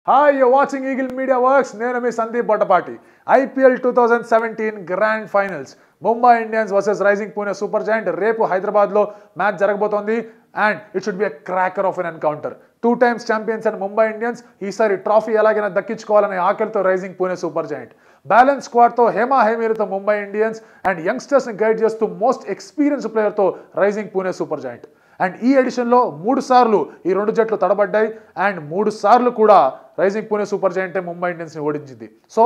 Hi, you're watching Eagle Media Works. Nenu mi Sandeep Bottapati. IPL 2017 Grand Finals. Mumbai Indians versus Rising Pune Super Giant. Repu Hyderabad lo match jaragbotondi and it should be a cracker of an encounter. Two times champions and Mumbai Indians. ఈసారి trophy ఎలాగైనా దక్కించుకోవాలనే ఆకలితో Rising Pune super joint. Balance squad తో హేమా హేమీలతో Mumbai Indians and youngsters ని guide చేస్తూ most experience player తో Rising Pune super joint. And ఈ ఎడిషన్లో 3 సార్లు ఈ రెండు జట్లు తడబడ్డాయి అండ్ 3 సార్లు కూడా Rising Pune super joint Mumbai ఇండియన్స్ని ఓడించింది. So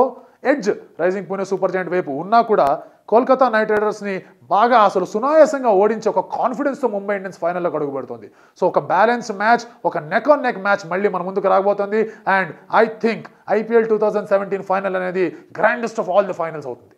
edge Rising Pune super joint వైపు ఉన్నా కూడా కోల్కతా నైట్ రైడర్స్ని బాగా అసలు సునాయాసంగా ఓడించి ఒక కాన్ఫిడెన్స్తో ముంబై ఇండియన్స్ ఫైనల్లోకి అడుగుపెడుతుంది. సో ఒక బ్యాలెన్స్ మ్యాచ్, ఒక నెక్ ఆన్ నెక్ మ్యాచ్ మళ్ళీ మన ముందుకు రాబోతుంది. And I think IPL 2017 final అనేది grandest of all the finals అవుతుంది.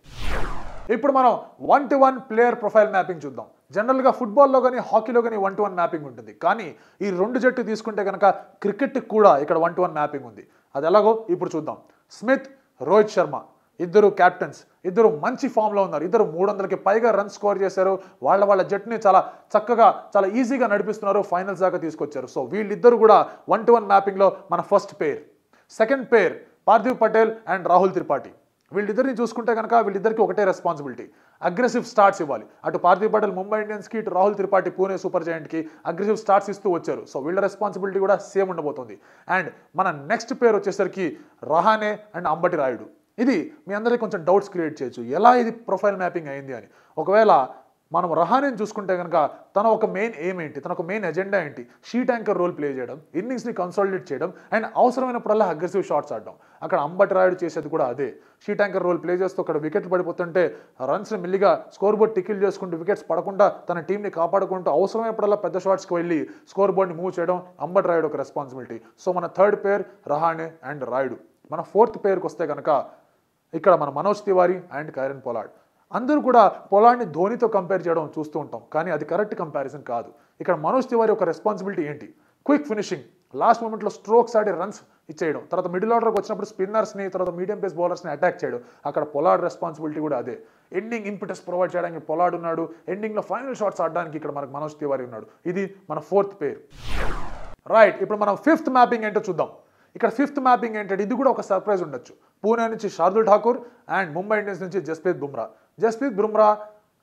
ఇప్పుడు మనం 1-to-1 ప్లేయర్ ప్రొఫైల్ మ్యాపింగ్ చూద్దాం. జనరల్గా ఫుట్బాల్లో కానీ హాకీలో కానీ 1-to-1 మ్యాపింగ్ ఉంటుంది. కానీ ఈ రెండు జట్టు తీసుకుంటే కనుక క్రికెట్కి కూడా ఇక్కడ 1-to-1 మ్యాపింగ్ ఉంది. అది ఎలాగో ఇప్పుడు చూద్దాం. స్మిత్, రోహిత్ శర్మ ఇద్దరు క్యాప్టెన్స్, ఇద్దరు మంచి ఫామ్లో ఉన్నారు. ఇద్దరు 300కి పైగా రన్ స్కోర్ చేశారు. వాళ్ళ జట్టుని చాలా చక్కగా చాలా ఈజీగా నడిపిస్తున్నారు, ఫైనల్స్ దాకా తీసుకొచ్చారు. సో వీళ్ళిద్దరు కూడా 1-to-1 మ్యాపింగ్లో మన first pair. Second pair Parthiv Patel and Rahul Tripathi. వీళ్ళిద్దరిని చూసుకుంటే కనుక వీళ్ళిద్దరికి ఒకటే రెస్పాన్సిబిలిటీ, అగ్రెసివ్ స్టార్ట్స్ ఇవ్వాలి. అటు పార్థివ్ పటేల్ ముంబై ఇండియన్స్కి, ఇటు రాహుల్ త్రిపాఠి పూణే సూపర్ జాయింట్కి అగ్రెసివ్ స్టార్ట్స్ ఇస్తూ వచ్చారు. సో వీళ్ళ రెస్పాన్సిబిలిటీ కూడా సేమ్ ఉండబోతుంది. అండ్ మన నెక్స్ట్ పేరు వచ్చేసరికి రహానే అండ్ అంబటి రాయుడు. ఇది మీ అందరికీ కొంచెం డౌట్స్ క్రియేట్ చేయొచ్చు, ఎలా ఇది ప్రొఫైల్ మ్యాపింగ్ అయింది అని. ఒకవేళ మనం రహానేని చూసుకుంటే కనుక తన ఒక మెయిన్ ఎయిమ్ ఏంటి, తన ఒక మెయిన్ ఎజెండా ఏంటి, షీట్ యాంకర్ రోల్ ప్లే చేయడం, ఇన్నింగ్స్ని కన్సాలిడేట్ చేయడం అండ్ అవసరమైనప్పుడల్లా అగ్రెసివ్ షాట్స్ ఆడడం. అక్కడ అంబటి రాయుడు చేసేది కూడా అదే. షీట్ యాంకర్ రోల్ ప్లే చేస్తూ అక్కడ వికెట్లు పడిపోతుంటే రన్స్ని మెల్లిగా స్కోర్ బోర్డ్ టికిల్ చేసుకుంటూ వికెట్స్ పడకుండా తన టీంని కాపాడుకుంటూ అవసరమైనప్పుడల్లా పెద్ద షాట్స్కి వెళ్ళి స్కోర్ బోర్డ్ని మూవ్ చేయడం అంబటి రాయుడు ఒక రెస్పాన్సిబిలిటీ. సో మన third pair Rahane and Rayudu. మన ఫోర్త్ పేరుకి వస్తే కనుక ఇక్కడ మన మనోజ్ తివారీ అండ్ కైరన్ పొలార్డ్. అందరూ కూడా పొలార్డ్ని ధోనితో కంపేర్ చేయడం చూస్తూ ఉంటాం, కానీ అది కరెక్ట్ కంపారిజన్ కాదు. ఇక్కడ మనోజ్ తివారీ ఒక రెస్పాన్సిబిలిటీ ఏంటి, క్విక్ ఫినిషింగ్, లాస్ట్ మూమెంట్లో స్ట్రోక్స్ ఆడి రన్స్ ఇచ్చేయడం, తర్వాత మిడిల్ ఆర్డర్కి వచ్చినప్పుడు స్పిన్నర్స్ని, తర్వాత మీడియం పేస్ బౌలర్స్ని అటాక్ చేయడం. అక్కడ పొలార్డ్ రెస్పాన్సిబిలిటీ కూడా అదే. ఎండింగ్ ఇంపిటస్ ప్రొవైడ్ చేయడానికి పొలార్డ్ ఉన్నాడు, ఎండింగ్లో ఫైనల్ షాట్స్ ఆడడానికి ఇక్కడ మనకు మనోజ్ తివారీ ఉన్నాడు. ఇది మన ఫోర్త్ పేర్. రైట్, ఇప్పుడు మనం ఫిఫ్త్ మ్యాపింగ్ ఏంటో చూద్దాం. ఇక్కడ ఫిఫ్త్ మ్యాపింగ్ ఏంటంటే ఇది కూడా ఒక సర్ప్రైజ్ ఉండొచ్చు. పూణే నుంచి శార్దుల్ ఠాకూర్ అండ్ ముంబై ఇండియన్స్ నుంచి Jasprit Bumrah. Jasprit Bumrah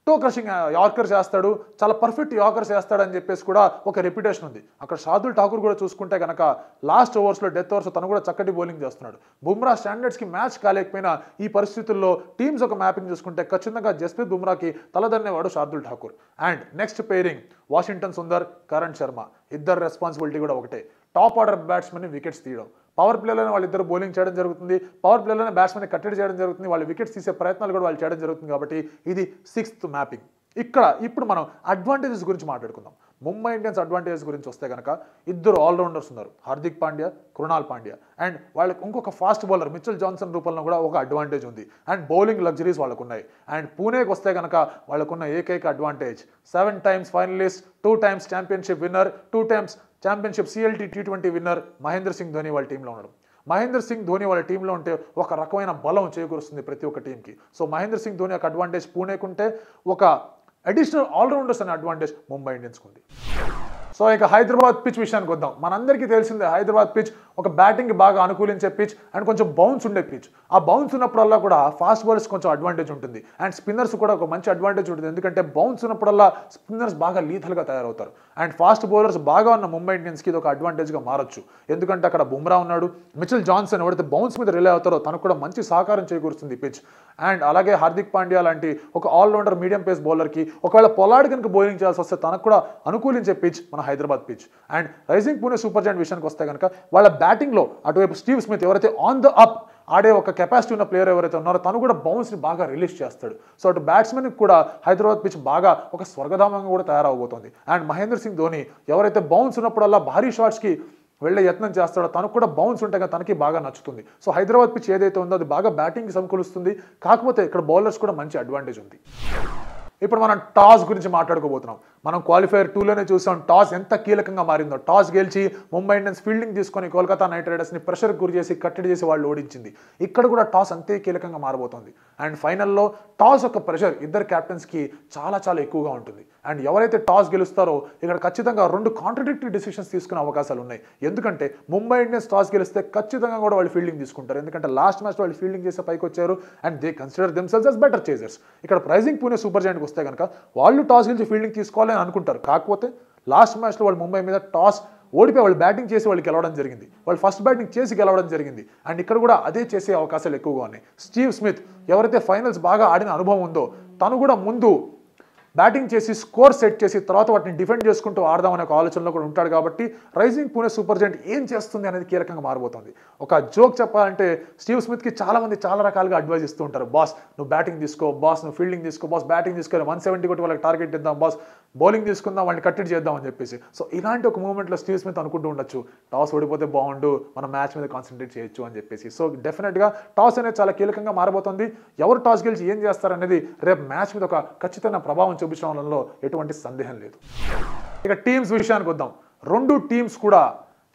toe crushing yorker చేస్తాడు, చాలా పర్ఫెక్ట్ యార్కర్ చేస్తాడని చెప్పేసి కూడా ఒక రెప్యుటేషన్ ఉంది. అక్కడ శార్దుల్ ఠాకూర్ కూడా చూసుకుంటే కనుక లాస్ట్ ఓవర్స్లో డెత్ ఓవర్స్ తను కూడా చక్కటి బౌలింగ్ చేస్తున్నాడు. బుమ్రా స్టాండర్డ్స్కి మ్యాచ్ కాలేకపోయినా ఈ పరిస్థితుల్లో టీమ్స్ ఒక మ్యాపింగ్ చూసుకుంటే ఖచ్చితంగా జస్ప్రీత్ బుమ్రాకి తలదన్నేవాడు Shardul Thakur. And next pairing Washington Sundar, Karan Sharma. ఇద్దరు రెస్పాన్సిబిలిటీ కూడా ఒకటే, టాప్ ఆర్డర్ బ్యాట్స్మెన్ని వికెట్స్ తీయడం. పవర్ ప్లేలోనే వాళ్ళిద్దరు బౌలింగ్ చేయడం జరుగుతుంది, పవర్ ప్లేలోనే బ్యాట్స్మెన్ని కట్టడి చేయడం జరుగుతుంది, వాళ్ళు వికెట్స్ తీసే ప్రయత్నాలు కూడా వాళ్ళు చేయడం జరుగుతుంది. కాబట్టి ఇది సిక్స్త్ మ్యాపింగ్. ఇప్పుడు మనం అడ్వాంటేజెస్ గురించి మాట్లాడుకుందాం. ముంబై ఇండియన్స్ అడ్వాంటేజెస్ గురించి వస్తే కనుక ఇద్దరు ఆల్రౌండర్స్ ఉన్నారు, హార్దిక్ పాండ్యా, కృణాల్ పాండ్యా. అండ్ వాళ్ళకి ఇంకొక ఫాస్ట్ బౌలర్ మిచెల్ జాన్సన్ రూపంలో కూడా ఒక అడ్వాంటేజ్ ఉంది. అండ్ బౌలింగ్ లగ్జరీస్ వాళ్ళకు ఉన్నాయి. అండ్ పూణేకి వస్తే కనుక వాళ్ళకున్న ఏకైక advantage 7 times finalist, 2 times championship winner, 2 times championship CLT T20 winner Mahendra Singh Dhoni వాళ్ళ టీంలో ఉన్నాడు. మహేంద్ర సింగ్ ధోని వాళ్ళ టీంలో ఉంటే ఒక రకమైన బలం చేకూరుస్తుంది ప్రతి ఒక్క టీంకి. సో మహేంద్ర సింగ్ ధోని ఒక అడ్వాంటేజ్ పూణేకుంటే, ఒక అడిషనల్ ఆల్రౌండర్స్ అనే అడ్వాంటేజ్ ముంబై ఇండియన్స్కి ఉంది. సో ఇక హైదరాబాద్ పిచ్ విషయానికి వద్దాం. మనందరికీ తెలిసిందే హైదరాబాద్ పిచ్ ఒక బ్యాటింగ్కి బాగా అనుకూలించే పిచ్ అండ్ కొంచెం బౌన్స్ ఉండే పిచ్. ఆ బౌన్స్ ఉన్నప్పుడల్లా కూడా ఫాస్ట్ బౌలర్స్ కొంచెం అడ్వాంటేజ్ ఉంటుంది అండ్ స్పిన్నర్స్ కూడా ఒక మంచి అడ్వాంటేజ్ ఉంటుంది. ఎందుకంటే బౌన్స్ ఉన్నప్పుడల్లా స్పిన్నర్స్ బాగా లీథల్గా తయారవుతారు అండ్ ఫాస్ట్ బౌలర్స్ బాగా ఉన్న ముంబై ఇండియన్స్కి ఇది ఒక అడ్వాంటేజ్గా మారచ్చు. ఎందుకంటే అక్కడ బుమ్రా ఉన్నాడు, మిచెల్ జాన్సన్ ఎవరైతే బౌన్స్ మీద రిలే అవుతారో తనకు కూడా మంచి సహకారం చేకూరుస్తుంది పిచ్. అండ్ అలాగే హార్దిక్ పాండ్యా లాంటి ఒక ఆల్రౌండర్ మీడియం పేస్ బౌలర్కి ఒకవేళ పొలార్డ్ కనుక బౌలింగ్ చేయాల్సి వస్తే తనకు కూడా అనుకూలించే పిచ్ మన Hyderabad pitch. And rising Pune super giant విషయానికి వస్తే కనుక వాళ్ళ బ్యాటింగ్లో అటువైపు స్టీవ్ స్మిత్ ఎవరైతే ఆన్ ద అప్ ఆడే ఒక కెపాసిటీ ఉన్న ప్లేయర్ ఎవరైతే ఉన్నారో తను కూడా బౌన్స్ని బాగా రిలీజ్ చేస్తాడు. సో అటు బ్యాట్స్మెన్కి కూడా హైదరాబాద్ పిచ్ బాగా ఒక స్వర్గధామంగా కూడా తయారవబోతోంది. అండ్ మహేంద్ర సింగ్ ధోని ఎవరైతే బౌన్స్ ఉన్నప్పుడల్లా భారీ షాట్స్కి వెళ్ళే యత్నం చేస్తాడో తనకు కూడా బౌన్స్ ఉంటే తనకి బాగా నచ్చుతుంది. సో హైదరాబాద్ పిచ్ ఏదైతే ఉందో అది బాగా బ్యాటింగ్కి సమకూలుస్తుంది. కాకపోతే ఇక్కడ బౌలర్స్ కూడా మంచి అడ్వాంటేజ్ ఉంది. ఇప్పుడు మనం టాస్ గురించి మాట్లాడుకోబోతున్నాం. మనం క్వాలిఫైయర్ 2లోనే చూసాం టాస్ ఎంత కీలకంగా మారిందో. టాస్ గెలిచి ముంబై ఇండియన్స్ ఫీల్డింగ్ తీసుకొని కోల్కతా నైట్ రైడర్స్ని ప్రెషర్కి గురి చేసి కట్టడి చేసి వాళ్ళు ఓడించింది. ఇక్కడ కూడా టాస్ అంతే కీలకంగా మారబోతోంది. అండ్ ఫైనల్లో టాస్ యొక్క ప్రెషర్ ఇద్దరు క్యాప్టెన్స్కి చాలా చాలా ఎక్కువగా ఉంటుంది. అండ్ ఎవరైతే టాస్ గెలుస్తారో ఇక్కడ ఖచ్చితంగా 2 కాంట్రడిక్టరీ డిసిషన్స్ తీసుకునే అవకాశాలు ఉన్నాయి. ఎందుకంటే ముంబై ఇండియన్స్ టాస్ గెలిస్తే ఖచ్చితంగా కూడా వాళ్ళు ఫీల్డింగ్ తీసుకుంటారు. ఎందుకంటే లాస్ట్ మ్యాచ్ వాళ్ళు ఫీల్డింగ్ చేసే పైకి వచ్చారు and they consider themselves as better chasers. ఇక్కడ రైజింగ్ పూణే సూపర్ జైంట్కి వస్తే కనుక వాళ్ళు టాస్ గెలిచి ఫీల్డింగ్ తీసుకోవాలని అనుకుంటారు. కాకపోతే లాస్ట్ మ్యాచ్లో వాళ్ళు ముంబై మీద టాస్ ఓడిపోయి వాళ్ళు బ్యాటింగ్ చేసి వాళ్ళు గెలవడం జరిగింది. వాళ్ళు ఫస్ట్ బ్యాటింగ్ చేసి గెలవడం జరిగింది. అండ్ ఇక్కడ కూడా అదే చేసే అవకాశాలు ఎక్కువగా ఉన్నాయి. స్టీవ్ స్మిత్ ఎవరైతే ఫైనల్స్ బాగా ఆడిన అనుభవం ఉందో తను కూడా ముందు బ్యాటింగ్ చేసి స్కోర్ సెట్ చేసి తర్వాత వాటిని డిఫెండ్ చేసుకుంటూ ఆడదామనే ఒక ఆలోచనలో కూడా ఉంటాడు. కాబట్టి రైజింగ్ పూణే సూపర్ జైంట్ ఏం చేస్తుంది అనేది కీలకంగా మారబోతుంది. ఒక జోక్ చెప్పాలంటే స్టీవ్ స్మిత్కి చాలా మంది చాలా రకాలుగా అడ్వైజ్ ఇస్తూ ఉంటారు. బాస్ నువ్వు బ్యాటింగ్ తీసుకో, బాస్ నువ్వు ఫీల్డింగ్ తీసుకో, బాస్ బ్యాటింగ్ తీసుకోవాలి 170 కొట్టి వాళ్ళకి టార్గెట్ ఇద్దాం, బాస్ బౌలింగ్ తీసుకుందాం వాళ్ళని కట్టడి చేద్దాం అని చెప్పేసి. సో ఇలాంటి ఒక మూమెంట్లో స్టీవ్ స్మిత్ అనుకుంటూ ఉండొచ్చు టాస్ ఓడిపోతే బాగుండు, మనం మ్యాచ్ మీద కాన్సన్ట్రేట్ చేయొచ్చు అని చెప్పేసి. సో డెఫినెట్గా టాస్ అనేది చాలా కీలకంగా మారబోతుంది. ఎవరు టాస్ గెలిచి ఏం చేస్తారనేది రేపు మ్యాచ్ మీద ఒక ఖచ్చితమైన ప్రభావం చూపించడంలో ఎటువంటి సందేహం లేదు. ఇక టీమ్స్ విషయానికి వద్దాం. 2 టీమ్స్ కూడా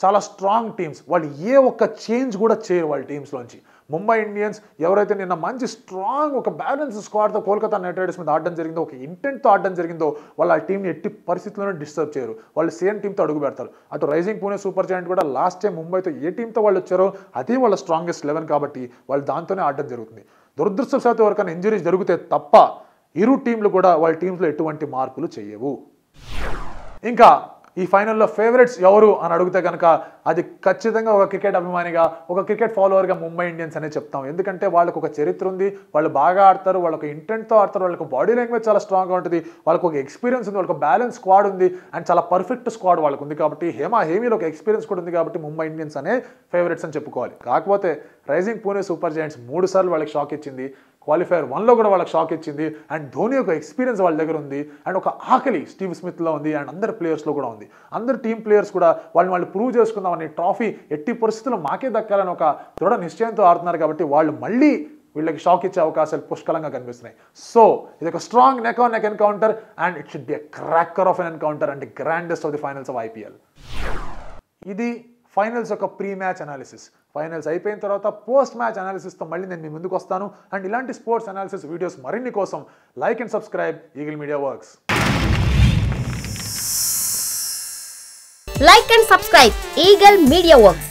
చాలా స్ట్రాంగ్ టీమ్స్. వాళ్ళు ఏ ఒక్క చేంజ్ కూడా చేయరు వాళ్ళ టీమ్స్లోంచి. ముంబై ఇండియన్స్ ఎవరైతే నిన్న మంచి స్ట్రాంగ్ ఒక బ్యాలెన్స్ స్క్వాడ్తో కోల్కతా నైట్ రైడర్స్ మీద ఆడడం జరిగిందో, ఒక ఇంటెంట్తో ఆడడం జరిగిందో, వాళ్ళు ఆ టీంని ఎట్టి పరిస్థితుల్లోనే డిస్టర్బ్ చేయరు. వాళ్ళు సేమ్ టీంతో అడుగు పెడతారు. అటు రైజింగ్ పూణే సూపర్ జైంట్ కూడా లాస్ట్ టైం ముంబైతో ఏ టీంతో వాళ్ళు వచ్చారో అదే వాళ్ళ స్ట్రాంగెస్ట్ 11 కాబట్టి వాళ్ళు దాంతోనే ఆడడం జరుగుతుంది. దురదృష్టవశాత్తు ఎవరికైనా ఇంజరీస్ జరిగితే తప్ప ఇరు టీంలు కూడా వాళ్ళ టీమ్స్లో ఎటువంటి మార్పులు చేయవు. ఇంకా ఈ ఫైనల్లో ఫేవరెట్స్ ఎవరు అని అడిగితే కనుక అది ఖచ్చితంగా ఒక క్రికెట్ అభిమానిగా, ఒక క్రికెట్ ఫాలోవర్గా ముంబై ఇండియన్స్ అనే చెప్తాం. ఎందుకంటే వాళ్ళకు ఒక చరిత్ర ఉంది, వాళ్ళు బాగా ఆడతారు, వాళ్ళకు ఇంటెంట్తో ఆడతారు, వాళ్ళకు బాడీ లాంగ్వేజ్ చాలా స్ట్రాంగ్గా ఉంటుంది, వాళ్ళకు ఒక ఎక్స్పీరియన్స్ ఉంది, వాళ్ళకు బ్యాలెన్స్ స్క్వాడ్ ఉంది అండ్ చాలా పర్ఫెక్ట్ స్క్వాడ్ వాళ్ళకు ఉంది. కాబట్టి హేమీలో ఒక ఎక్స్పీరియన్స్ కూడా ఉంది కాబట్టి ముంబై ఇండియన్స్ అనే ఫేవరెట్స్ అని చెప్పుకోవాలి. కాకపోతే రైజింగ్ పూణే సూపర్ జైంట్స్ 3 సార్లు వాళ్ళకి షాక్ ఇచ్చింది. క్వాలిఫైయర్ 1లో కూడా వాళ్ళకి షాక్ ఇచ్చింది. అండ్ ధోని ఒక ఎక్స్పీరియన్స్ వాళ్ళ దగ్గర ఉంది అండ్ ఒక ఆకలి స్టీవ్ స్మిత్లో ఉంది అండ్ అందరు ప్లేయర్స్లో కూడా ఉంది. అందరు టీం ప్లేయర్స్ కూడా వాళ్ళు ప్రూవ్ చేసుకుందామని ట్రాఫీ ఎట్టి పరిస్థితుల్లో మాకే దక్కాలని ఒక దృఢ నిశ్చయంతో ఆడుతున్నారు. కాబట్టి వాళ్ళు మళ్ళీ వీళ్ళకి షాక్ ఇచ్చే అవకాశాలు పుష్కలంగా కనిపిస్తున్నాయి. సో ఇది ఒక strong neck on neck encounter and it should be a cracker of an encounter and grandest of the finals of IPL. ఇది ఫైనల్స్ యొక్క ప్రీ మ్యాచ్ అనాలిసిస్. ఫైనల్స్ అయిపోయిన తర్వాత పోస్ట్ మ్యాచ్ అనాలిసిస్తో మళ్ళీ నేను మీ ముందుకు వస్తాను. అండ్ ఇలాంటి స్పోర్ట్స్ అనాలిసిస్ వీడియోస్ మరిన్ని కోసం like and subscribe eagle media works. Like and subscribe Eagle Media Works.